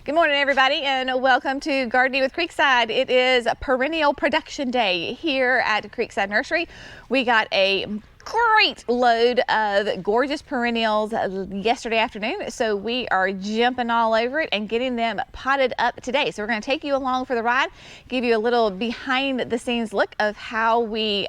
Good morning, everybody, and welcome to Gardening with Creekside. It is Perennial Production Day here at Creekside Nursery. We got a great load of gorgeous perennials yesterday afternoon, so we are jumping all over it and getting them potted up today. So we're going to take you along for the ride, give you a little behind the scenes look of how we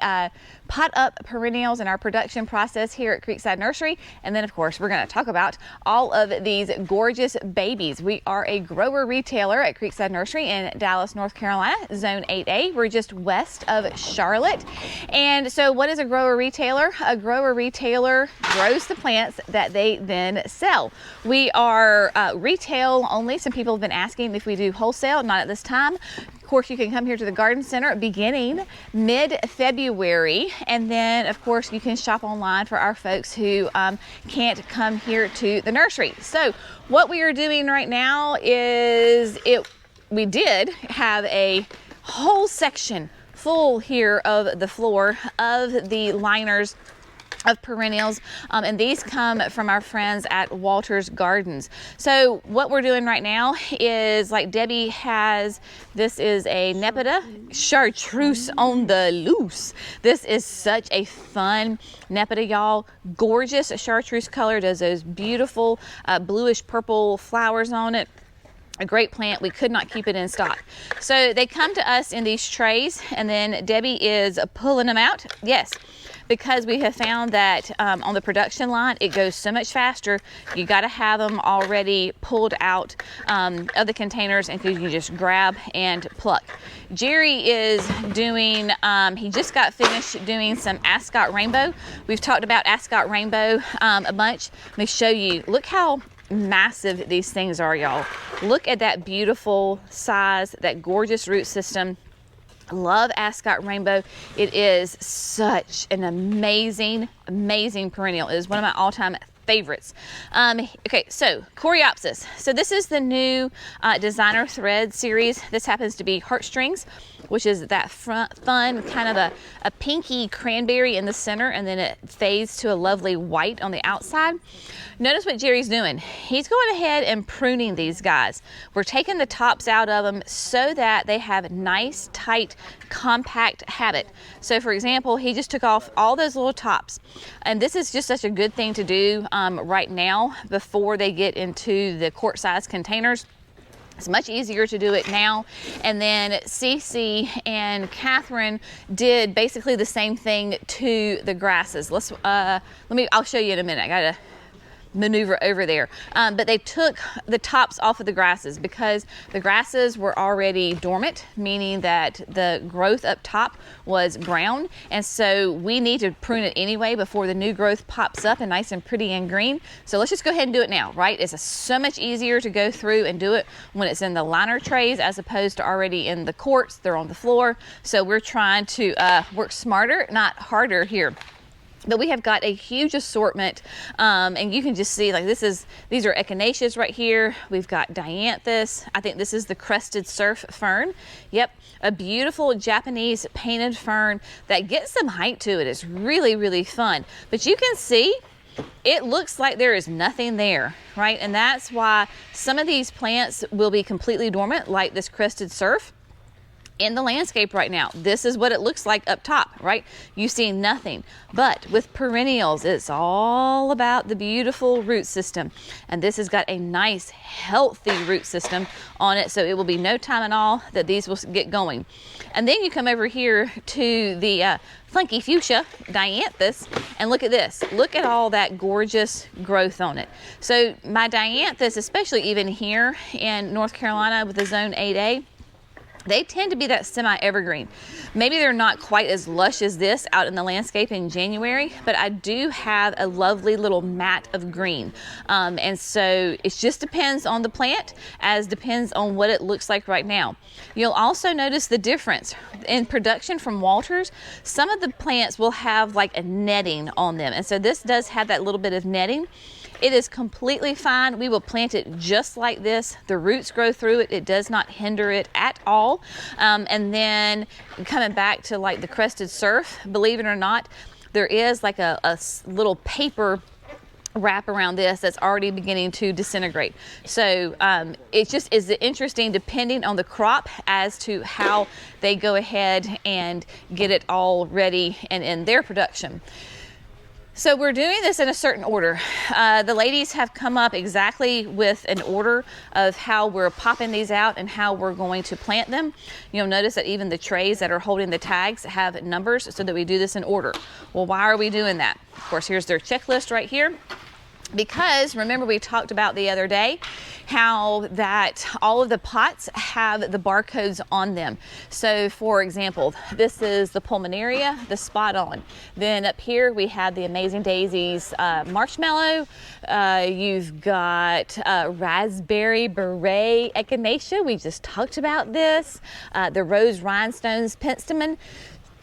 pot up perennials in our production process here at Creekside Nursery. And then of course we're going to talk about all of these gorgeous babies. We are a grower retailer at Creekside Nursery in Dallas, North Carolina, Zone 8A. We're just west of Charlotte. And so what is a grower retailer? A grower retailer grows the plants that they then sell. We are retail only. Some people have been asking if we do wholesale. Not at this time. Of course, you can come here to the garden center beginning mid-February, and then of course you can shop online for our folks who can't come here to the nursery. So what we are doing right now is we did have a whole section full here of the floor of the liners of perennials, and these come from our friends at Walter's Gardens. So what we're doing right now is, like Debbie has, this is a Nepeta chartreuse on the loose. This is such a fun Nepeta, y'all. Gorgeous chartreuse color, does those beautiful bluish purple flowers on it. A great plant. We could not keep it in stock. So they come to us in these trays, and then Debbie is pulling them out. Yes, because we have found that on the production line, it goes so much faster. You got to have them already pulled out of the containers, and you can just grab and pluck. Jerry is doing, he just got finished doing some Ascot Rainbow. We've talked about Ascot Rainbow a bunch. Let me show you. Look how massive these things are, y'all. Look at that beautiful size, that gorgeous root system. Love Ascot Rainbow. It is such an amazing perennial. It is one of my all-time favorites. Okay, so Coreopsis. So this is the new designer thread series. This happens to be heartstrings, which is that fun kind of a pinky cranberry in the center, and then it fades to a lovely white on the outside. Notice what Jerry's doing. He's going ahead and pruning these guys. We're taking the tops out of them so that they have nice, tight, compact habit. So for example, he just took off all those little tops. And this is just such a good thing to do right now before they get into the quart-sized containers. It's much easier to do it now. And then Cece and Catherine did basically the same thing to the grasses. I'll show you in a minute. I gotta maneuver over there. But they took the tops off of the grasses because the grasses were already dormant, meaning that the growth up top was brown. And so we need to prune it anyway before the new growth pops up and nice and pretty and green. So let's just go ahead and do it now, right? It's so much easier to go through and do it when it's in the liner trays as opposed to already in the quarts. They're on the floor. So we're trying to work smarter, not harder here. But we have got a huge assortment, and you can just see, like, these are echinaceas right here. We've got dianthus. I think this is the crested surf fern. Yep, a beautiful Japanese painted fern that gets some height to it. It's really, really fun. But you can see it looks like there is nothing there, right? And that's why some of these plants will be completely dormant, like this crested surf. In the landscape right now, this is what it looks like up top, right? You see nothing. But with perennials, it's all about the beautiful root system. And this has got a nice, healthy root system on it. So it will be no time at all that these will get going. And then you come over here to the funky fuchsia, dianthus, and look at this. Look at all that gorgeous growth on it. So my dianthus, especially even here in North Carolina with the Zone 8A, they tend to be that semi-evergreen. Maybe they're not quite as lush as this out in the landscape in January, but I do have a lovely little mat of green. And so it just depends on the plant, as depends on what it looks like right now. You'll also notice the difference in production from Walters. Some of the plants will have like a netting on them. And so this does have that little bit of netting. It is completely fine. We will plant it just like this. The roots grow through it. It does not hinder it at all. And then coming back to like the crested surf, believe it or not, there is like a little paper wrap around this that's already beginning to disintegrate. So it just is interesting depending on the crop as to how they go ahead and get it all ready and in their production. So we're doing this in a certain order. The ladies have come up exactly with an order of how we're popping these out and how we're going to plant them. You'll notice that even the trays that are holding the tags have numbers so that we do this in order. Well, why are we doing that? Of course, here's their checklist right here. Because remember we talked about the other day how that all of the pots have the barcodes on them. So for example, this is the pulmonaria, the spot on. Then up here we have the Amazing Daisies marshmallow. You've got raspberry beret echinacea. We just talked about this. The rose rhinestones penstemon.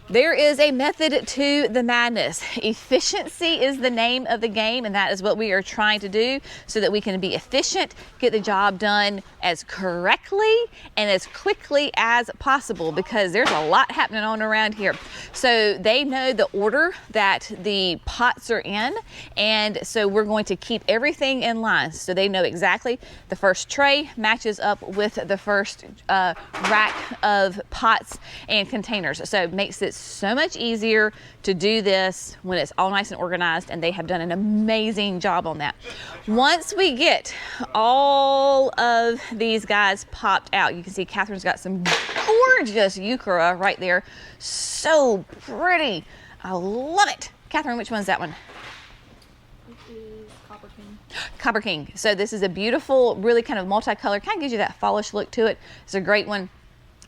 There is a method to the madness. Efficiency is the name of the game, and that is what we are trying to do so that we can be efficient, get the job done as correctly and as quickly as possible, because there's a lot happening on around here. So they know the order that the pots are in, and so we're going to keep everything in line. So they know exactly the first tray matches up with the first rack of pots and containers. So it makes it so much easier to do this when it's all nice and organized, and they have done an amazing job on that. Once we get all of these guys popped out, you can see Catherine's got some gorgeous euchera right there. So pretty. I love it. Catherine, which one's that one? This is Copper King. Copper King. So this is a beautiful, really kind of multicolored, kind of gives you that fallish look to it. It's a great one.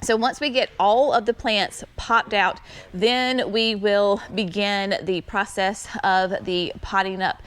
So once we get all of the plants popped out, then we will begin the process of the potting up.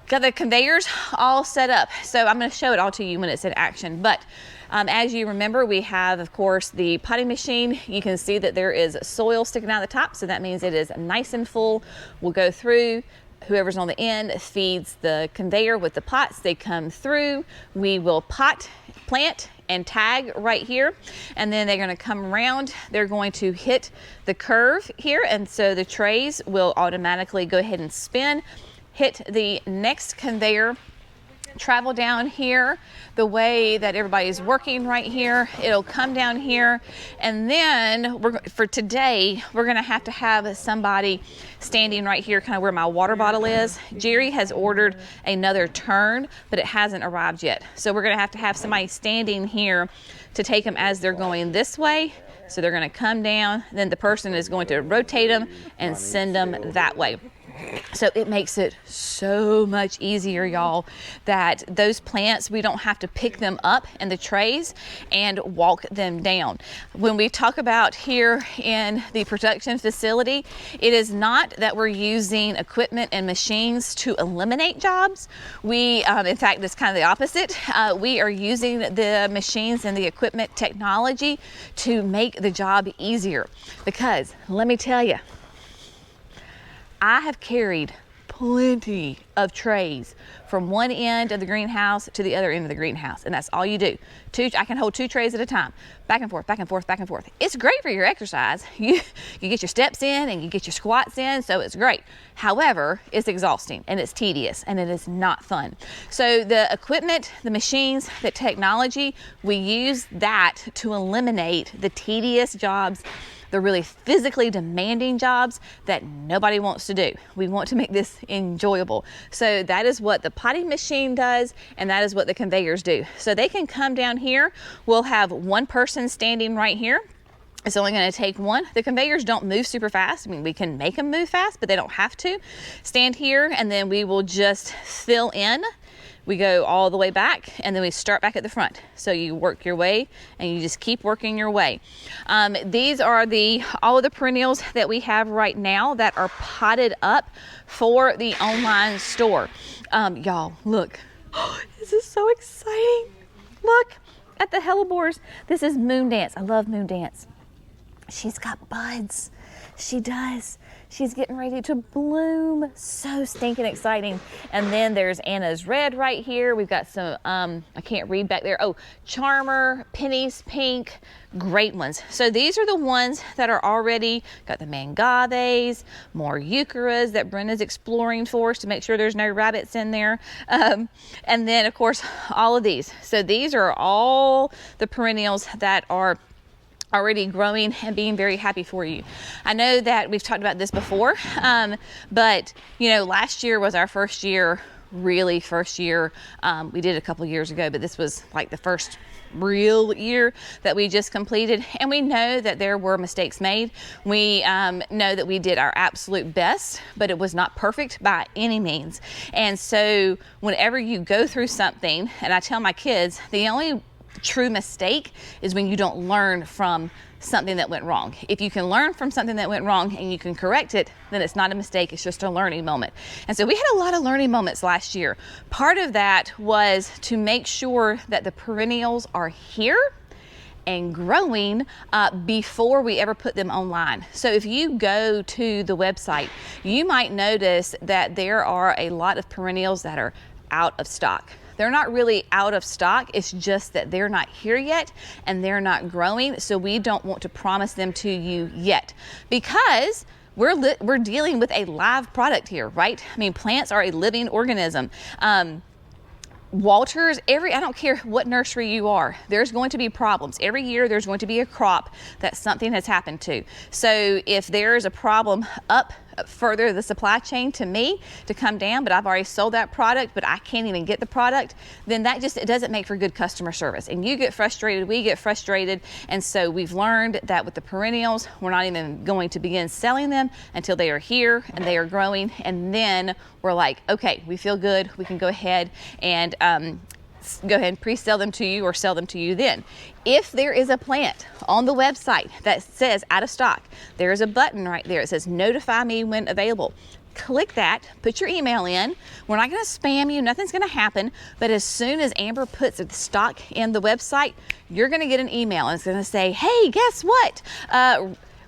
Got the conveyors all set up. So I'm going to show it all to you when it's in action. But as you remember, we have, of course, the potting machine. You can see that there is soil sticking out of the top. So that means it is nice and full. We'll go through. Whoever's on the end feeds the conveyor with the pots. They come through. We will pot, plant, and tag right here, and then they're going to come around. They're going to hit the curve here, and so the trays will automatically go ahead and spin, hit the next conveyor, travel down here the way that everybody's working right here. It'll come down here, and then for today we're going to have somebody standing right here, kind of where my water bottle is. Jerry has ordered another turn, but it hasn't arrived yet, so we're going to have somebody standing here to take them as they're going this way. So they're going to come down, then the person is going to rotate them and send them that way. So it makes it so much easier, y'all, that those plants, we don't have to pick them up in the trays and walk them down. When we talk about here in the production facility, it is not that we're using equipment and machines to eliminate jobs. We, in fact, it's kind of the opposite. We are using the machines and the equipment technology to make the job easier, because let me tell you, I have carried plenty of trays from one end of the greenhouse to the other end of the greenhouse, and that's all you do. I can hold 2 trays at a time, back and forth, back and forth, back and forth. It's great for your exercise. You get your steps in and you get your squats in, so it's great. However, it's exhausting and it's tedious and it is not fun. So the equipment, the machines, the technology, we use that to eliminate the tedious jobs, the really physically demanding jobs that nobody wants to do. We want to make this enjoyable. So that is what the potting machine does, and that is what the conveyors do. So they can come down here. We'll have one person standing right here. It's only going to take one. The conveyors don't move super fast. I mean, we can make them move fast, but they don't have to. Stand here, and then we will just fill in. We go all the way back, and then we start back at the front. So you work your way, and you just keep working your way. These are all of the perennials that we have right now that are potted up for the online store. Y'all, look. This is so exciting. Look at the hellebores. This is Moon Dance. I love Moon Dance. She's got buds. She does. She's getting ready to bloom. So stinking exciting. And then there's Anna's red right here. We've got some, I can't read back there. Oh, Charmer, Penny's pink, great ones. So these are the ones that are already got the mangaves, more eucharas that Brenda's exploring for us to make sure there's no rabbits in there. And then of course, all of these. So these are all the perennials that are already growing and being very happy for you. I know that we've talked about this before, but you know, last year was our first year, really first year. We did a couple years ago, but this was like the first real year that we just completed, and we know that there were mistakes made. We know that we did our absolute best, but it was not perfect by any means. And so whenever you go through something, and I tell my kids, the only true mistake is when you don't learn from something that went wrong. If you can learn from something that went wrong and you can correct it, then it's not a mistake, it's just a learning moment. And so we had a lot of learning moments last year. Part of that was to make sure that the perennials are here and growing before we ever put them online. So if you go to the website, you might notice that there are a lot of perennials that are out of stock. They're not really out of stock, it's just that they're not here yet and they're not growing, so we don't want to promise them to you yet, because we're dealing with a live product here, right? I mean, plants are a living organism. Walters, I don't care what nursery you are, there's going to be problems. Every year there's going to be a crop that something has happened to. So if there's a problem up further the supply chain to me to come down, but I've already sold that product, but I can't even get the product, then that just, it doesn't make for good customer service. And you get frustrated, we get frustrated. And so we've learned that with the perennials, we're not even going to begin selling them until they are here and they are growing. And then we're like, okay, we feel good. We can go ahead and pre-sell them to you or sell them to you then. If there is a plant on the website that says out of stock, there is a button right there. It says notify me when available. Click that, put your email in. We're not going to spam you, nothing's going to happen, but as soon as Amber puts the stock in the website, you're going to get an email and it's going to say, hey, guess what?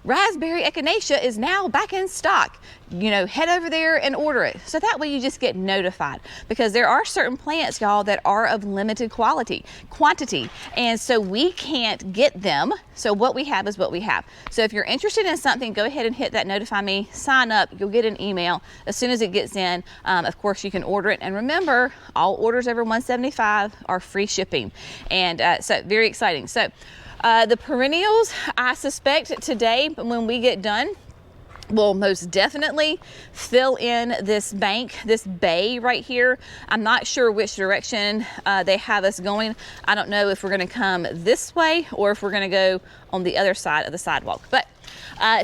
Raspberry echinacea is now back in stock. You know, head over there and order it. So that way you just get notified, because there are certain plants, y'all, that are of limited quantity, and so we can't get them. So what we have is what we have. So if you're interested in something, go ahead and hit that notify me, sign up, you'll get an email as soon as it gets in. Of course you can order it, and remember, all orders over $175 are free shipping, and so very exciting. So the perennials, I suspect today when we get done, will most definitely fill in this bank, this bay right here. I'm not sure which direction they have us going. I don't know if we're going to come this way or if we're going to go on the other side of the sidewalk, but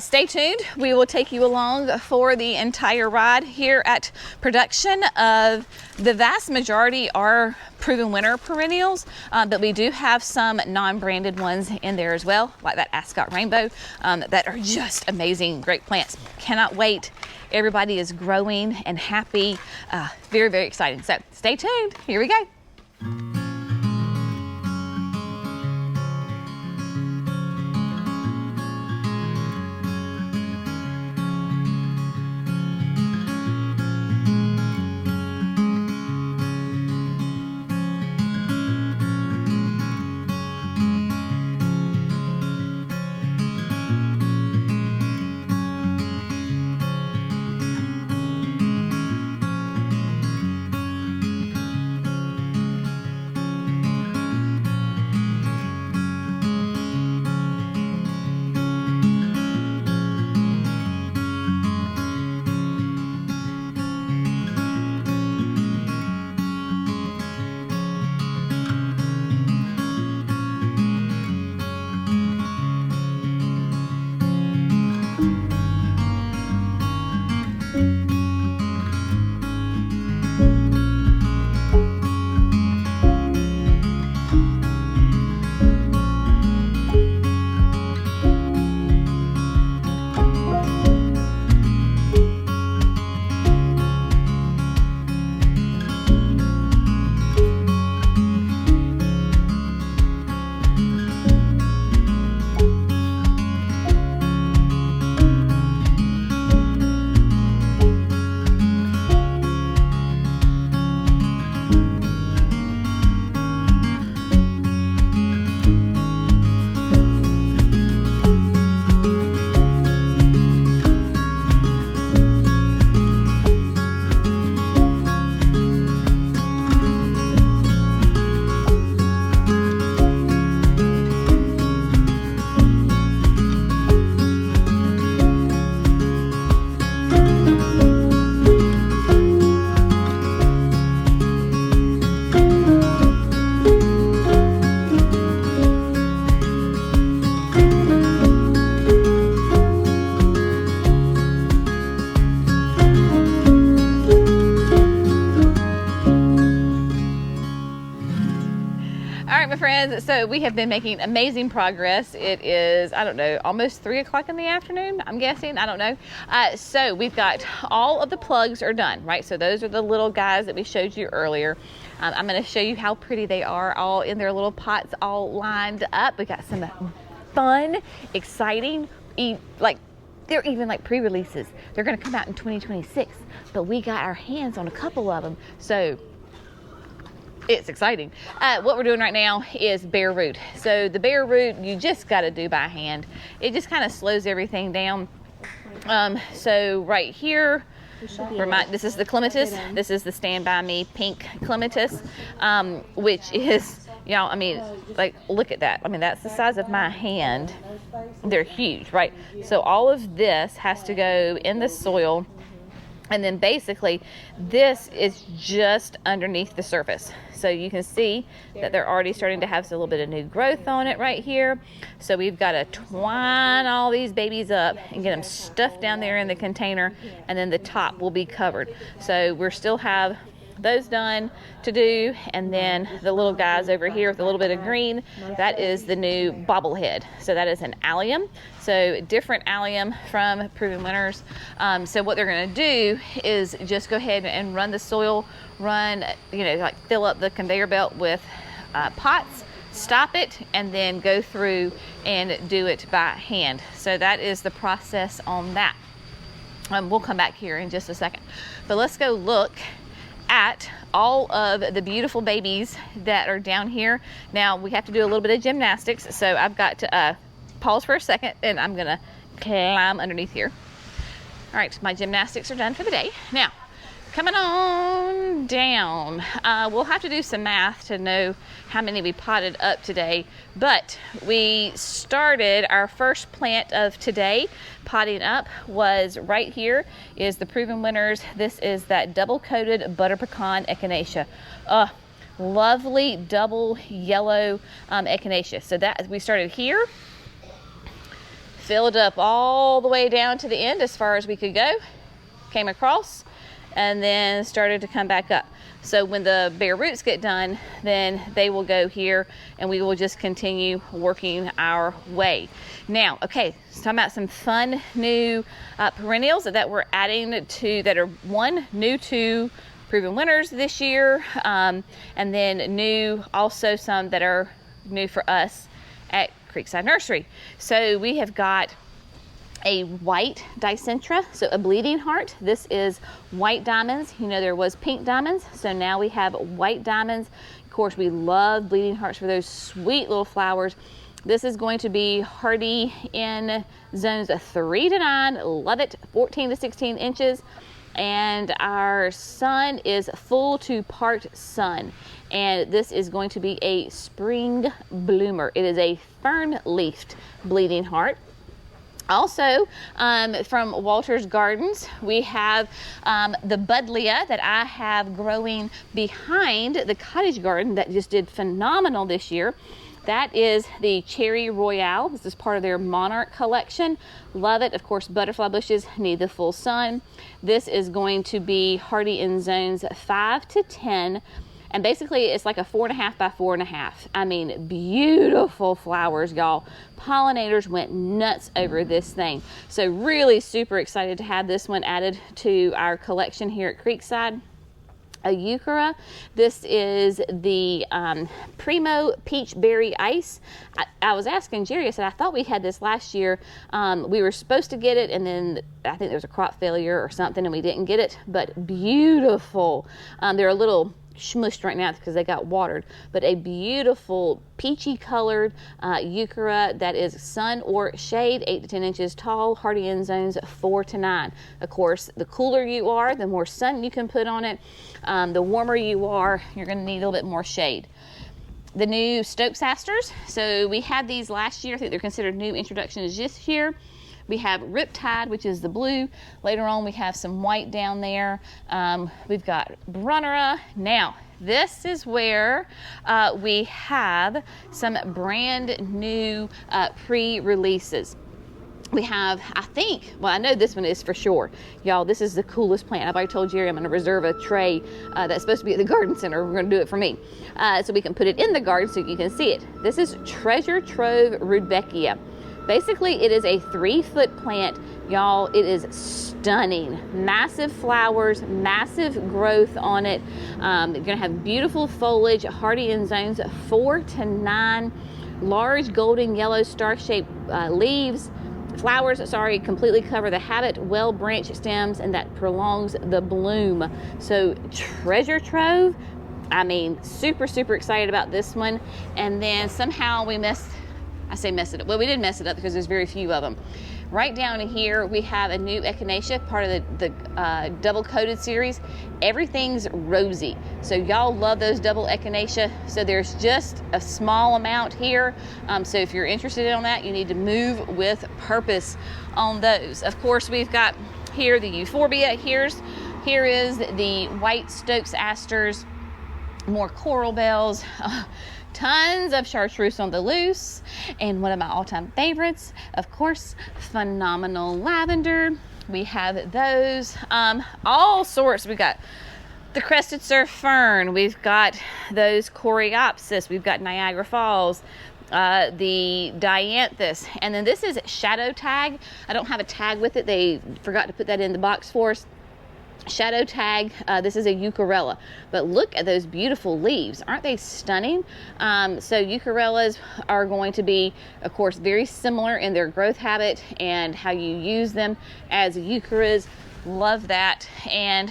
stay tuned. We will take you along for the entire ride here at production. Of the vast majority are proven winner perennials, but we do have some non-branded ones in there as well, like that Ascot Rainbow, that are just amazing, great plants. Cannot wait. Everybody is growing and happy. Very, very exciting. So stay tuned. Here we go. friends. So we have been making amazing progress. It is, I don't know, almost 3 o'clock in the afternoon, I'm guessing. I don't know. So we've got all of the plugs are done, right? So those are the little guys that we showed you earlier. I'm going to show you how pretty they are, all in their little pots, all lined up. We got some fun, exciting, they're even like pre-releases. They're going to come out in 2026, but we got our hands on a couple of them. So it's exciting. What we're doing right now is bare root. So the bare root, you just got to do by hand. It just kind of slows everything down. So right here, this is the clematis. This is the Stand By Me pink clematis, which is, y'all, I mean, like, look at that. I mean, that's the size of my hand. They're huge, right? So all of this has to go in the soil. And then basically, this is just underneath the surface. So you can see that they're already starting to have a little bit of new growth on it right here. So we've got to twine all these babies up and get them stuffed down there in the container. And then the top will be covered. So we still have those done to do, and then the little guys over here with a little bit of green, that is the new bobblehead. So that is an allium, so different allium from Proven Winners. So what they're going to do is just go ahead and run the soil, like fill up the conveyor belt with pots, stop it, and then go through and do it by hand. So that is the process on that. We'll come back here in just a second, but let's go look at all of the beautiful babies that are down here. Now we have to do a little bit of gymnastics, so I've got to pause for a second, and I'm gonna climb underneath here. All right, my gymnastics are done for the day. Now, coming on down, we'll have to do some math to know how many we potted up today, but we started our first plant of today. Potting up was right here, is the Proven Winners. This is that double-coated butter pecan echinacea. Lovely double yellow echinacea. So that we started here, filled up all the way down to the end as far as we could go, came across, and then started to come back up. So when the bare roots get done, then they will go here, and we will just continue working our way. Now, okay, so talking about some fun new perennials that we're adding to, that are new to Proven Winners this year, and then new also some that are new for us at Creekside Nursery. So we have got a white dicentra, so a bleeding heart. This is white diamonds. You know, there was pink diamonds, so now we have white diamonds. Of course, we love bleeding hearts for those sweet little flowers. This is going to be hardy in zones of 3 to 9. Love it. 14 to 16 inches. And our sun is full to part sun. And this is going to be a spring bloomer. It is a fern-leafed bleeding heart. Also, from Walter's Gardens, we have the Buddleia that I have growing behind the cottage garden that just did phenomenal this year. That is the Cherry Royale. This is part of their Monarch collection. Love it. Of course, butterfly bushes need the full sun. This is going to be hardy in zones 5 to 10. And basically, it's like a 4.5 by 4.5. I mean, beautiful flowers, y'all. Pollinators went nuts over this thing. So really super excited to have this one added to our collection here at Creekside. A Euchera. This is the Primo Peach Berry Ice. I was asking Jerry, I said, I thought we had this last year. We were supposed to get it, and then I think there was a crop failure or something, and we didn't get it. But beautiful. They're a little smushed right now because they got watered, but a beautiful peachy colored Euchera that is sun or shade, 8 to 10 inches tall, hardy in zones 4 to 9. Of course, the cooler you are, the more sun you can put on it. The warmer you are, you're going to need a little bit more shade. The new Stokes asters, so we had these last year. I think they're considered new introductions this year. We have Riptide, which is the blue. Later on, we have some white down there. We've got Brunnera. Now, this is where we have some brand new pre-releases. We have, I think, well, I know this one is for sure. Y'all, this is the coolest plant. I've already told Jerry I'm going to reserve a tray that's supposed to be at the garden center. We're going to do it for me. So we can put it in the garden so you can see it. This is Treasure Trove Rudbeckia. Basically, it is a 3-foot plant. Y'all, it is stunning. Massive flowers, massive growth on it. You're going to have beautiful foliage, hardy in zones 4 to 9. Large golden yellow star-shaped leaves. Flowers, completely cover the habit, well-branched stems, and that prolongs the bloom. So Treasure Trove, I mean, super, super excited about this one. And then somehow we messed it up. Well, we did mess it up because there's very few of them. Right down here, we have a new echinacea, part of the double-coated series. Everything's rosy. So y'all love those double echinacea. So there's just a small amount here. So if you're interested in that, you need to move with purpose on those. Of course, we've got here the euphorbia. Here is the white Stokes asters, more coral bells. Tons of chartreuse on the loose, and one of my all-time favorites, of course, phenomenal lavender. We have those, all sorts. We got the crested surf fern. We've got those coreopsis. We've got Niagara Falls, the dianthus, and then this is shadow tag. I don't have a tag with it. They forgot to put that in the box for us. Shadow tag, this is a eucharella, but look at those beautiful leaves. Aren't they stunning? So eucharellas are going to be, of course, very similar in their growth habit and how you use them as eucharas. Love that. And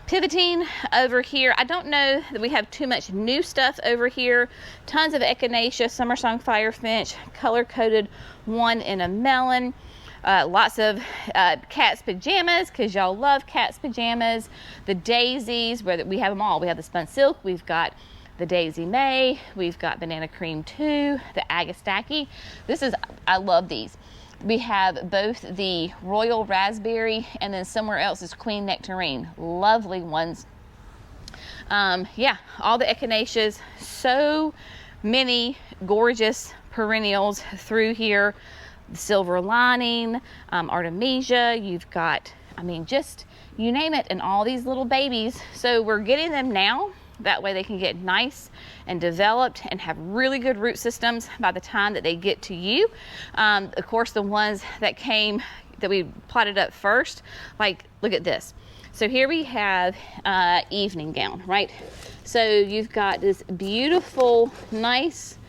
pivoting over here, I don't know that we have too much new stuff over here. Tons of echinacea, summer song firefinch, color-coded one in a melon. Lots of cat's pajamas, because y'all love cat's pajamas. The daisies, where we have them all. We have the spun silk, we've got the daisy May, we've got banana cream 2, the agastache. I love these. We have both the royal raspberry, and then somewhere else is queen nectarine. Lovely ones. Yeah, all the echinaceas. So many gorgeous perennials through here. The silver lining, artemisia, you've got, I mean, just you name it, and all these little babies. So we're getting them now. That way they can get nice and developed and have really good root systems by the time that they get to you. Of course, the ones that we plotted up first, like, look at this. So here we have evening gown, right? So you've got this beautiful, nice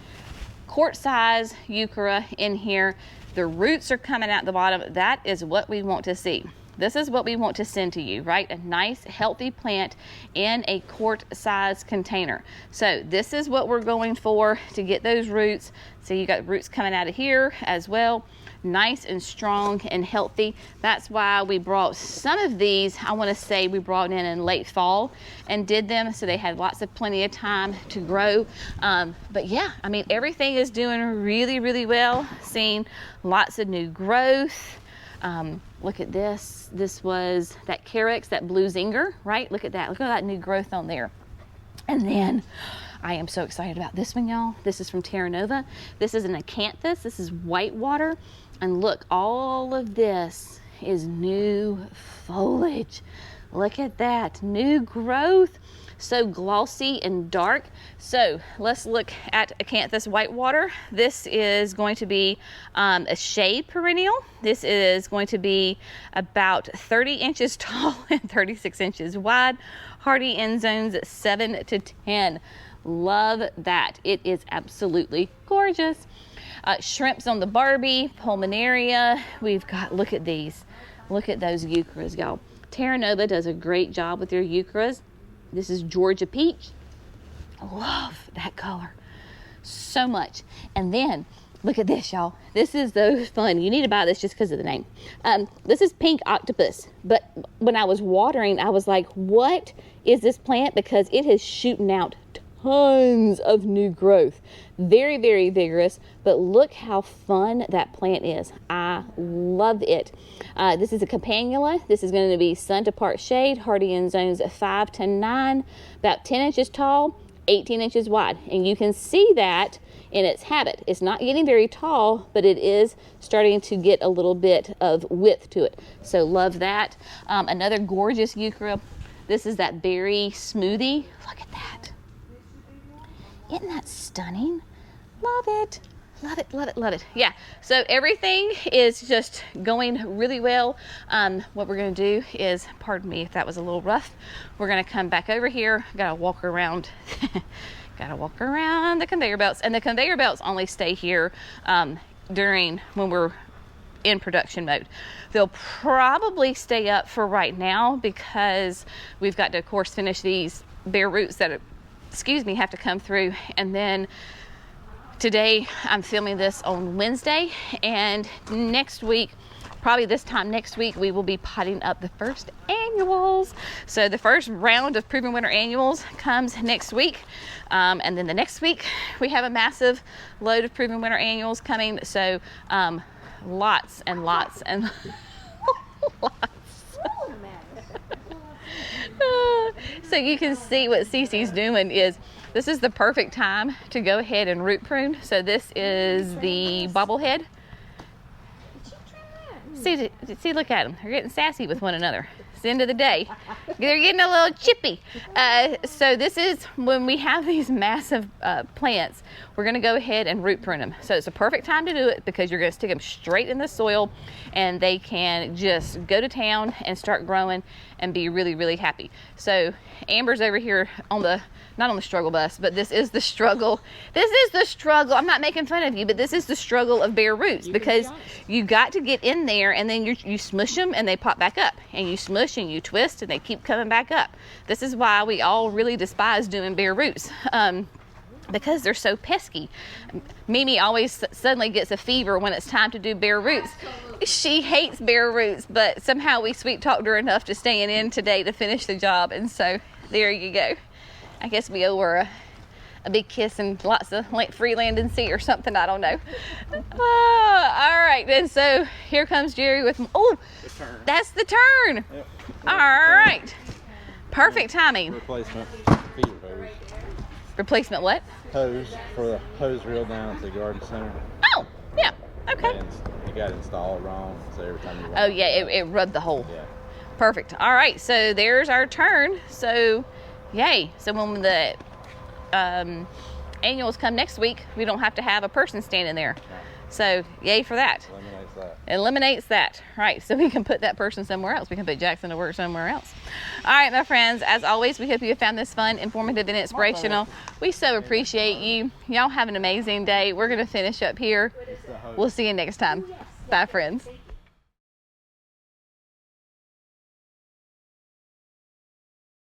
quart size euchara in here. The roots are coming out the bottom. That is what we want to see. This is what we want to send to you, right? A nice, healthy plant in a quart-size container. So this is what we're going for to get those roots. So you got roots coming out of here as well. Nice and strong and healthy. That's why we brought some of these, I want to say we brought in late fall and did them, so they had plenty of time to grow. But yeah, I mean, everything is doing really, really well. Seeing lots of new growth. Look at this. This was that Carex, that blue zinger, right? Look at that. Look at that new growth on there. And then I am so excited about this one, y'all. This is from Terra Nova. This is an acanthus. This is whitewater. And look, all of this is new foliage. Look at that, new growth. So glossy and dark. So let's look at acanthus whitewater. This is going to be a shade perennial. This is going to be about 30 inches tall and 36 inches wide. Hardy in zones 7 to 10. Love that. It is absolutely gorgeous. Shrimps on the Barbie, pulmonaria. We've got, look at these. Look at those eucharas, y'all. Terra Nova does a great job with their eucharas. This is Georgia Peach. I love that color so much. And then look at this, y'all. This is so fun. You need to buy this just because of the name. This is Pink Octopus. But when I was watering, I was like, what is this plant? Because it is shooting out tons of new growth. Very, very vigorous, but look how fun that plant is. I love it. This is a campanula. This is going to be sun to part shade, hardy in zones 5 to 9, about 10 inches tall. 18 inches wide. And you can see that in its habit. It's not getting very tall, but it is starting to get a little bit of width to it. So love that. Another gorgeous euchre. This is that berry smoothie. Look at that. Isn't that stunning? Love it. Love it, love it, love it. Yeah, so everything is just going really well. What we're going to do is, pardon me if that was a little rough, we're going to come back over here. Got to walk around. Got to walk around the conveyor belts. And the conveyor belts only stay here when we're in production mode. They'll probably stay up for right now because we've got to, of course, finish these bare roots that, have to come through. And then today I'm filming this on Wednesday, and next week, probably this time next week, we will be potting up the first annuals. So the first round of Proven Winter annuals comes next week. And then the next week we have a massive load of Proven Winter annuals coming. So lots and lots and lots. So you can see what Cece's doing is, this is the perfect time to go ahead and root prune. So this is the bobblehead. See, look at them. They're getting sassy with one another. It's the end of the day. They're getting a little chippy. So this is when we have these massive plants, we're going to go ahead and root prune them. So it's a perfect time to do it because you're going to stick them straight in the soil and they can just go to town and start growing and be really, really happy. So Amber's over here on the, not on the struggle bus, but this is the struggle. This is the struggle. I'm not making fun of you, but this is the struggle of bare roots because you got to get in there and then you smush them and they pop back up, and you smush and you twist and they keep coming back up. This is why we all really despise doing bare roots. Because they're so pesky. Mimi always suddenly gets a fever when it's time to do bare roots. She hates bare roots, but somehow we sweet talked her enough to staying in today to finish the job. And so there you go. I guess we owe her a big kiss and lots of free land and sea or something. I don't know. All right. And so here comes Jerry with, that's the turn. Yep. All right. Perfect timing. Replacement feeder hose. Replacement what? Hose for the hose reel down at the garden center. Oh, yeah. Okay. And you got it installed wrong, so every time you Oh, yeah, it rubbed the hole. Yeah. Perfect. All right, so there's our turn. So, yay. So when the annuals come next week, we don't have to have a person standing there. No. So, yay for that. Eliminates that. Eliminates that. Right, so we can put that person somewhere else. We can put Jackson to work somewhere else. All right, my friends, as always, we hope you have found this fun, informative, and inspirational. We so appreciate you. Y'all have an amazing day. We're going to finish up here. We'll see you next time. Bye, friends.